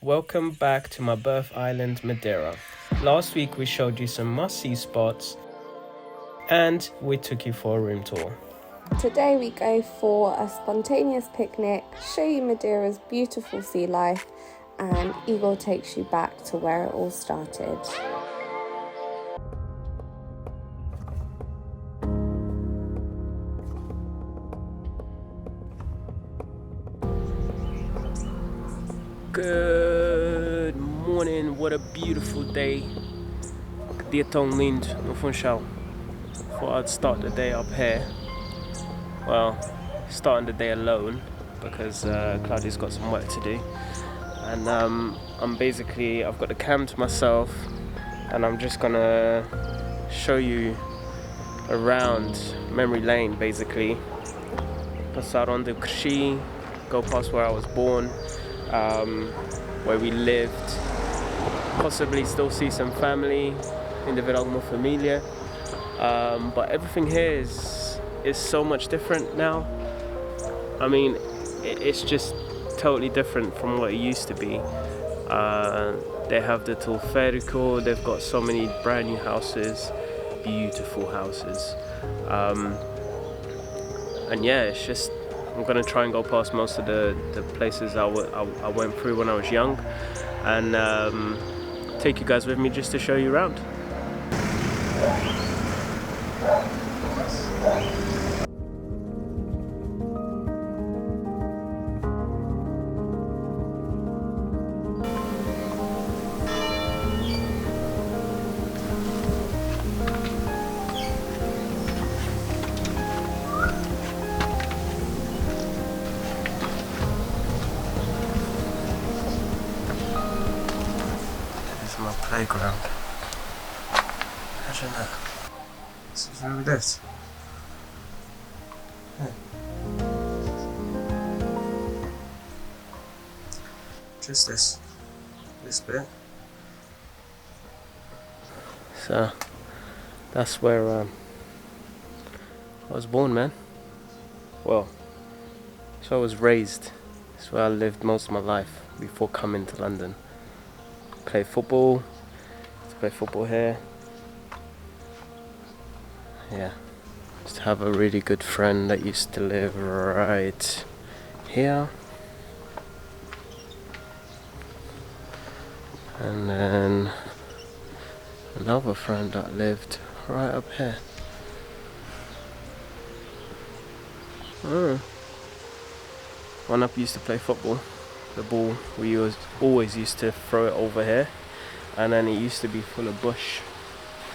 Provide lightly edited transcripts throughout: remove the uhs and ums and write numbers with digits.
welcome back to my birth island, Madeira. Last week we showed you some must-see spots and we took you for a room tour. Today we go for a spontaneous picnic, show you Madeira's beautiful sea life, and Igor takes you back to where it all started. Good morning, what a beautiful day. Dia tão lindo no Funchal. Thought I'd start the day up here. Well, starting the day alone because Claudia's got some work to do. And I've got the cam to myself and I'm just gonna show you around memory lane basically. Passar onde cresci, go past where I was born. Where we lived, possibly still see some family, ainda ver alguma família, but everything here is so much different now. I mean, it's just totally different from what it used to be. They have the teleférico, they've got so many brand new houses, beautiful houses, and yeah, it's just I'm gonna try and go past most of the places I went through when I was young, and take you guys with me just to show you around. My playground. Imagine that. This is really this. Hey. Just this bit. So that's where I was born, man. Well, so I was raised. That's where I lived most of my life before coming to London. Play football here. Yeah, just have a really good friend that used to live right here, and then another friend that lived right up here. One up used to play football. The ball, we always used to throw it over here, and then it used to be full of bush,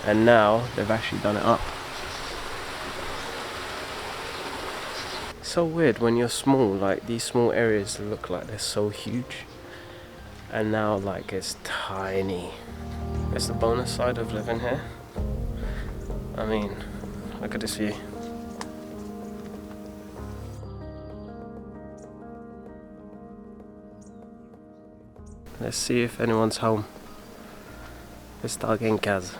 and now they've actually done it up. So weird when you're small, like these small areas look like they're so huge, and now like it's tiny. It's the bonus side of living here. I mean, look at this view. Let's see if anyone's home. Está alguém em casa.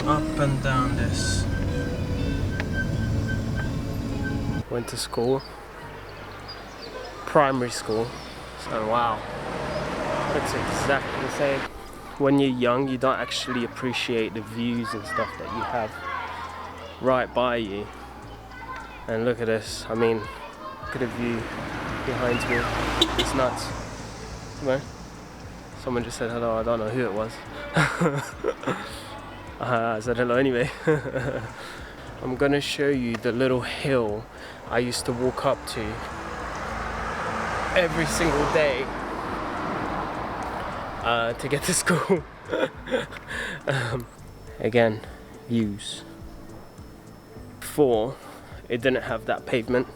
Up and down this. Went to school. Primary school. So wow. Looks exactly the same. When you're young, you don't actually appreciate the views and stuff that you have right by you. And look at this. I mean, look at the view behind me. It's nuts. Well, someone just said hello. I don't know who it was. I said hello anyway. I'm gonna show you the little hill I used to walk up to every single day to get to school. Again, views. Before, it didn't have that pavement,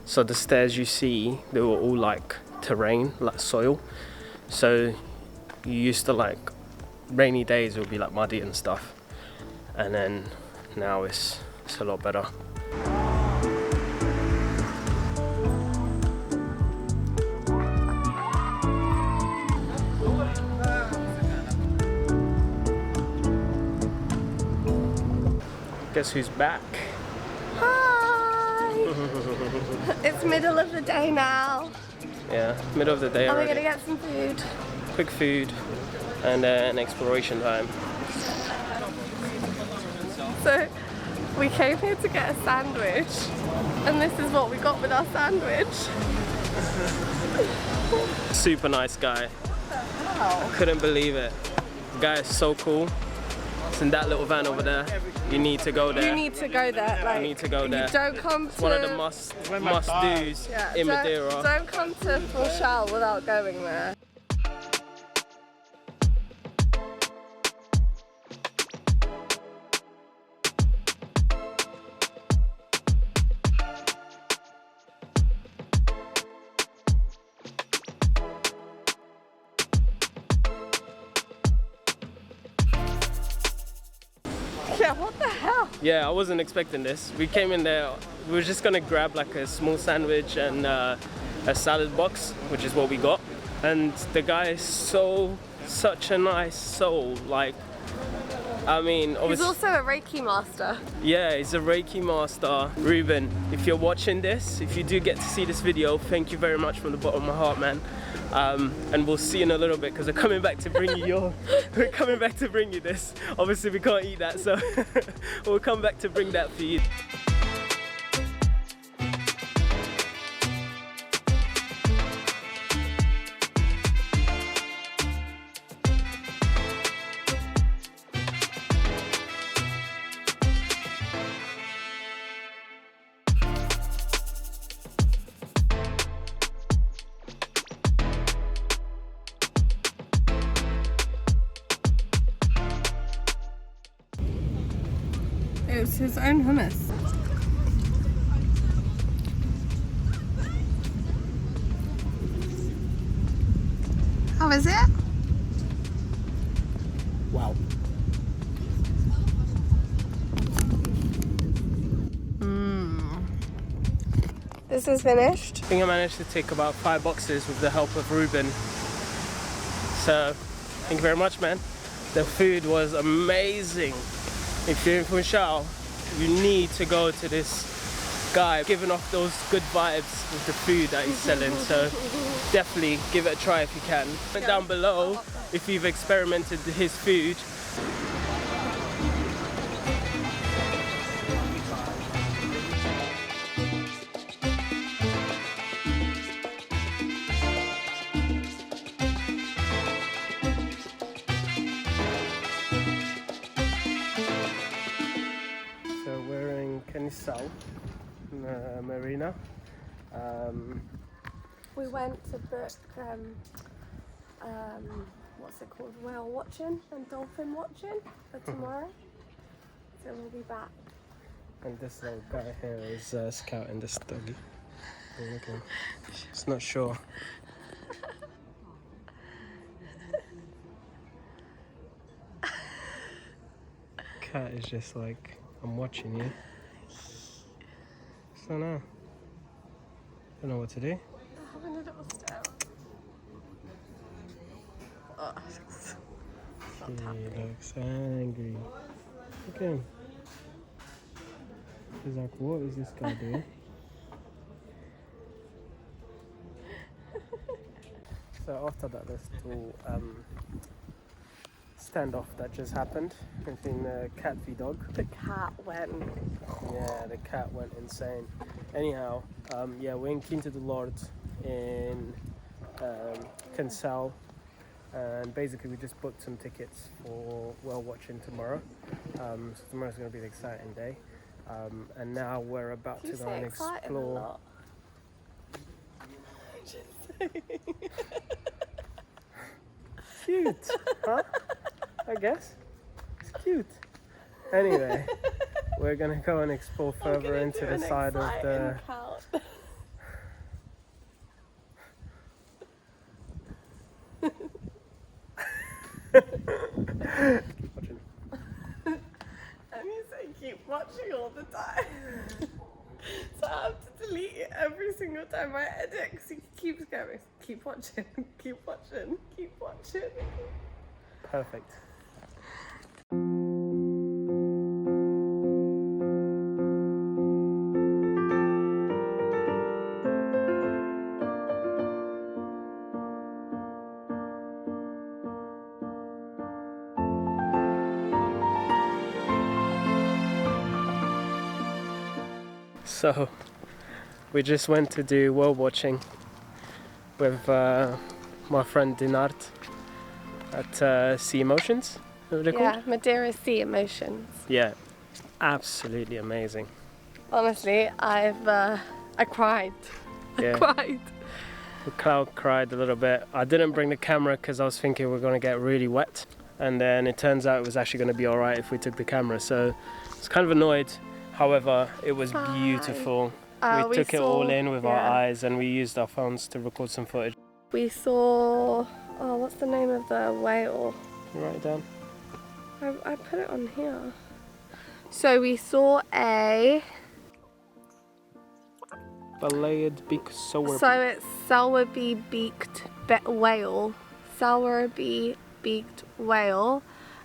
so the stairs you see, they were all like terrain, like soil. So you used to, like, rainy days it would be like muddy and stuff, and then now it's a lot better. Guess who's back? Hi! It's middle of the day now. Yeah, middle of the day Are we already. gonna get some food? Quick food and an exploration time. So, we came here to get a sandwich, and this is what we got with our sandwich. Super nice guy. Wow. Couldn't believe it. The guy is so cool. It's in that little van over there. You need to go there. You need to go there. Like, You need to go there. You don't come to... It's one of the must do's in Madeira. Don't come to Funchal without going there. Yeah, what the hell? Yeah, I wasn't expecting this. We came in there, we were just gonna grab like a small sandwich and a salad box, which is what we got. And the guy is such a nice soul. Like, I mean, He's obviously, also a Reiki master. yeah, he's a Reiki master. Ruben, if you're watching this, if you do get to see this video, thank you very much from the bottom of my heart, man. And we'll see you in a little bit because we're coming back to bring you we're coming back to bring you this. Obviously we can't eat that, so we'll come back to bring that for you. It was his own hummus. How is it? Wow. This is finished. I think I managed to tick about 5 boxes with the help of Ruben. So, thank you very much, man. The food was amazing. If you're in Funchal, you need to go to this guy, giving off those good vibes with the food that he's selling. So, definitely give it a try if you can. Comment down below if you've experimented his food. South Marina. We went to book what's it called? Whale watching and dolphin watching for tomorrow. So we'll be back. And this little guy here is scouting this doggy. Okay. It's not sure. Cat is just like, I'm watching you. So no. Don't know what to do. Having a little stare. Oh, he looks angry. Look at him. He's like, what is this guy doing? So after that little standoff that just happened between the cat v dog. The cat went. Yeah, the cat went insane. Anyhow, yeah, we're in Quinta do Lord in Funchal, and basically we just booked some tickets for whale watching tomorrow. So tomorrow's going to be an exciting day, and now we're about to go and explore. Cute, huh? I guess it's cute. Anyway, we're gonna go and explore further into the side of the. Keep watching. And you say keep watching all the time. So I have to delete it every single time I edit because he keeps going. Keep watching, keep watching, keep watching. So we just went to do whale watching with my friend Dinart at Sea Emotions. What are they called? Madeira Sea Emotions. Yeah, absolutely amazing. Honestly, I cried. Yeah. I cried. Cloud cried a little bit. I didn't bring the camera because I was thinking we're going to get really wet, and then it turns out it was actually going to be alright if we took the camera, so I was kind of annoyed. However, it was beautiful. We took it all in with our eyes, and we used our phones to record some footage. We saw, oh, what's the name of the whale? Can you write it down? I put it on here. So we saw a... Belayed beak sowerby. So it's sowerby beaked whale. Sowerby beaked whale.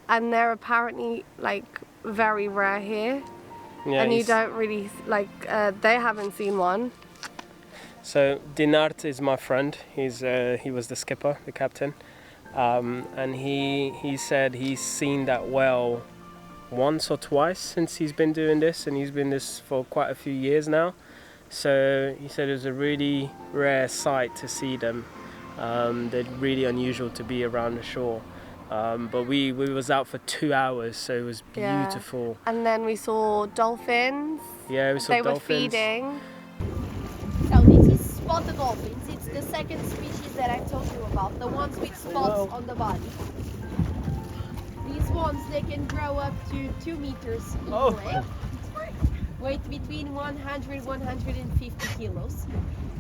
And they're apparently like very rare here. Yeah, and you don't really, like, they haven't seen one. So Dinart is my friend. He was the skipper, the captain. And he said he's seen that whale once or twice since he's been doing this, and he's been this for quite a few years now. So he said it was a really rare sight to see them. They're really unusual to be around the shore. But we was out for 2 hours, so it was beautiful. Yeah. And then we saw dolphins. Yeah, we saw dolphins. They were feeding. So this is spotted dolphins. It's the second species that I told you about, the ones with spots on the body. These ones, they can grow up to 2 meters in length. Weight between 100 150 kilos.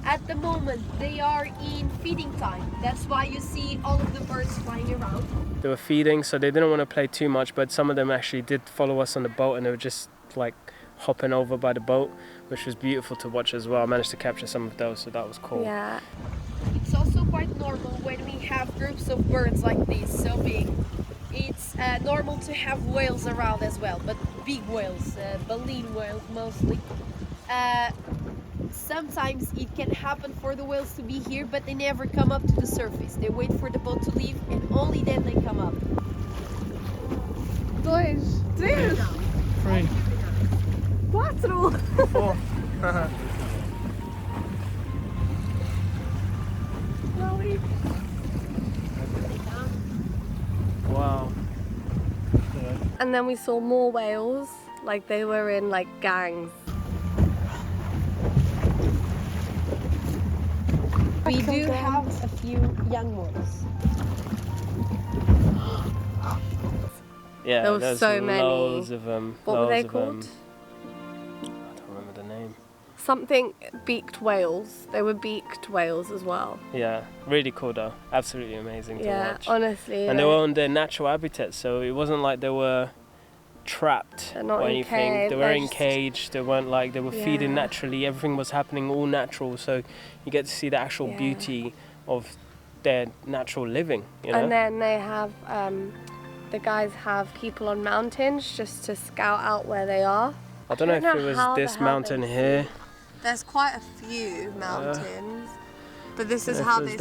At the moment, they are in feeding time. That's why you see all of the birds flying around. They were feeding, so they didn't want to play too much, but some of them actually did follow us on the boat, and they were just like hopping over by the boat, which was beautiful to watch as well. I managed to capture some of those, so that was cool. Yeah. It's also quite normal when we have groups of birds like this, so big. It's normal to have whales around as well, but big whales, baleen whales mostly. Sometimes it can happen for the whales to be here, but they never come up to the surface. They wait for the boat to leave, and only then they come up. 2, 3, 3, 4. 4. Wow. And then we saw more whales, like they were in like gangs. We do have a few young ones. Yeah, there were there's so many. Loads of them. What were they called? I don't remember the name. Something beaked whales. They were beaked whales as well. Yeah, really cool though. Absolutely amazing to watch. Yeah, honestly. And they were on their natural habitat, so it wasn't like they were trapped or anything. They were in cage. They weren't like they were feeding naturally. Everything was happening all natural, so you get to see the actual beauty of their natural living. You know? And then they have the guys have people on mountains just to scout out where they are. I don't know if it was this mountain here. There's quite a few mountains, but this is how they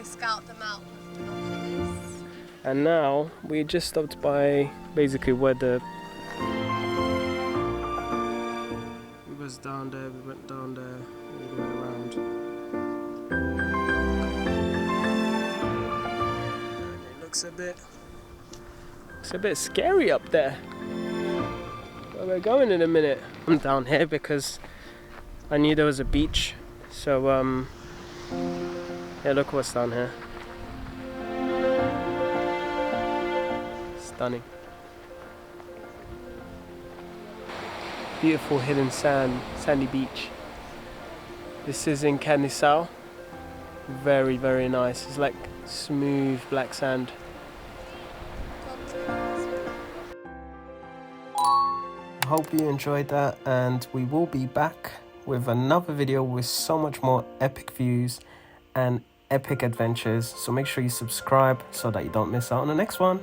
scout them out with binoculars. And now we just stopped by basically where we was down there, we went down there, all the way around. And it looks a bit scary up there. Where we're going in a minute. I'm down here because I knew there was a beach. So yeah, look what's down here. Stunning. Beautiful hidden sandy beach. This is in Canisau. Very, very nice. It's like smooth black sand. I hope you enjoyed that, and we will be back with another video with so much more epic views and epic adventures. So make sure you subscribe so that you don't miss out on the next one.